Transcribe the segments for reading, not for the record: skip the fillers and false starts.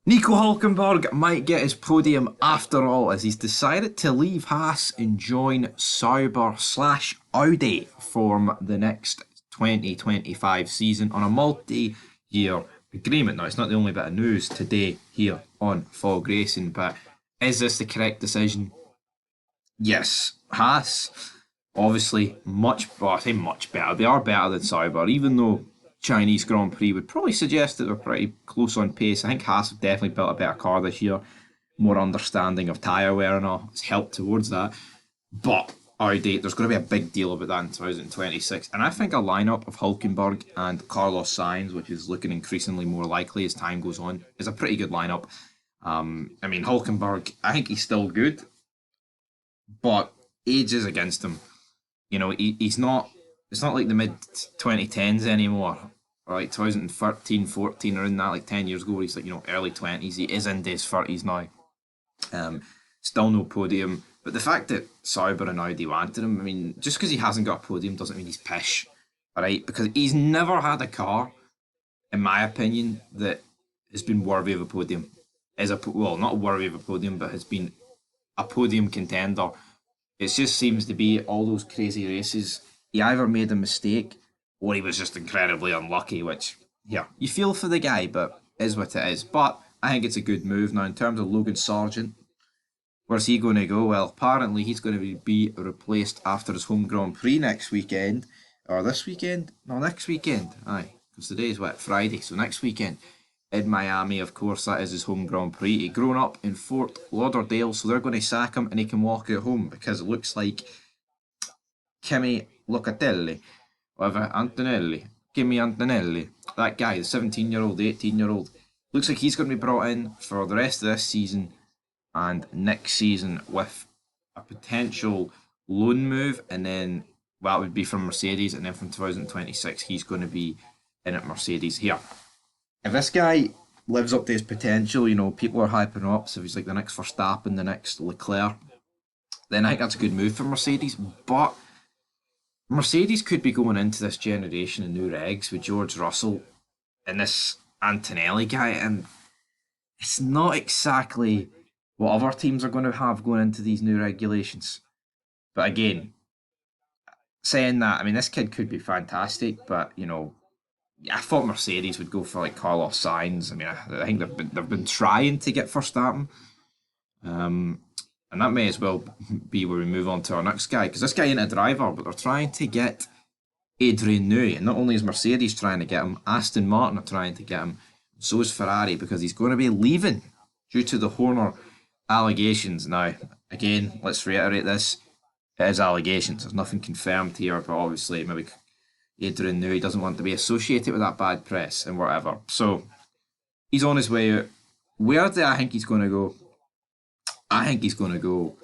Nico Hulkenberg might get his podium after all as he's decided to leave Haas and join Sauber slash Audi for the next 2025 season on a multi-year agreement. Now, it's not the only bit of news today here on Fog Racing, but is this the correct decision? Yes. Haas, obviously, I say much better. They are better than Sauber, even though Chinese Grand Prix would probably suggest that they're pretty close on pace. I think Haas have definitely built a better car this year. More understanding of tyre wear and all has helped towards that. But Audi, there's going to be a big deal about that in 2026. And I think a lineup of Hulkenberg and Carlos Sainz, which is looking increasingly more likely as time goes on, is a pretty good lineup. Hulkenberg, I think he's still good, but age is against him. He's not. It's not like the mid 2010s anymore, or like 2013, 14, or in that like 10 years ago, where he's like early 20s. He is into his 30s now. Still no podium, but the fact that Sauber and Audi wanted him, just because he hasn't got a podium doesn't mean he's pish, all right? Because he's never had a car, in my opinion, that has been worthy of a podium. Not worthy of a podium, but has been a podium contender. It just seems to be all those crazy races. He either made a mistake or he was just incredibly unlucky, which, yeah, you feel for the guy, but is what it is. But I think it's a good move. Now, in terms of Logan Sargent, where's he going to go? Well, apparently he's going to be replaced after his home Grand Prix next weekend. Or this weekend? No, next weekend. Aye, because today's Friday, so next weekend. In Miami, of course, that is his home Grand Prix. He'd grown up in Fort Lauderdale, so they're going to sack him and he can walk at home because it looks like Kimi Locatelli, whatever, Kimi Antonelli, that guy, the 17-year-old, 18-year-old, looks like he's going to be brought in for the rest of this season and next season with a potential loan move, and then that would be from Mercedes, and then from 2026 he's going to be in at Mercedes here. If this guy lives up to his potential, people are hyping him up, so if he's like the next Verstappen, the next Leclerc, then I think that's a good move for Mercedes. But Mercedes could be going into this generation of new regs with George Russell and this Antonelli guy, and it's not exactly what other teams are going to have going into these new regulations. But again, saying that, this kid could be fantastic, but I thought Mercedes would go for like Carlos Sainz. I think they've been trying to get Verstappen, and that may as well be where we move on to our next guy, because this guy ain't a driver, but they're trying to get Adrian Newey, and not only is Mercedes trying to get him, Aston Martin are trying to get him. So is Ferrari, because he's going to be leaving due to the Horner allegations. Now, again, let's reiterate this: it is allegations. There's nothing confirmed here, but obviously maybe Adrian Newey doesn't want to be associated with that bad press and whatever. So he's on his way out. Where do I think he's going to go? I think he's going to go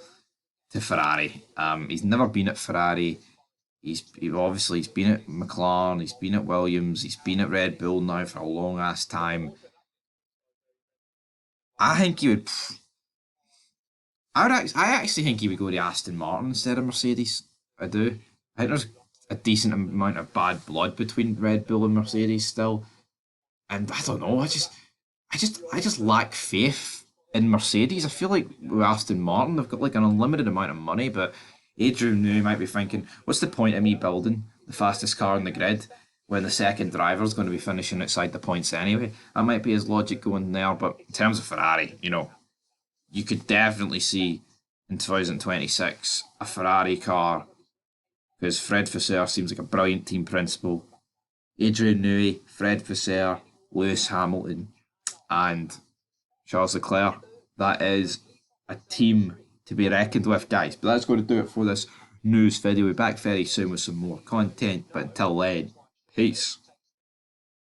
to Ferrari. He's never been at Ferrari. He's been at McLaren. He's been at Williams. He's been at Red Bull now for a long ass time. I think he would. I actually think he would go to Aston Martin instead of Mercedes. I do. I think there's a decent amount of bad blood between Red Bull and Mercedes still, and I don't know. I just lack faith in Mercedes. I feel like with Aston Martin, they've got like an unlimited amount of money, but Adrian Newey might be thinking, what's the point of me building the fastest car on the grid when the second driver is going to be finishing outside the points anyway? That might be his logic going there, but in terms of Ferrari, you could definitely see in 2026 a Ferrari car, because Fred Vasseur seems like a brilliant team principal. Adrian Newey, Fred Vasseur, Lewis Hamilton, and Charles Leclerc. That is a team to be reckoned with, guys. But that's going to do it for this news video. We'll be back very soon with some more content. But until then, peace.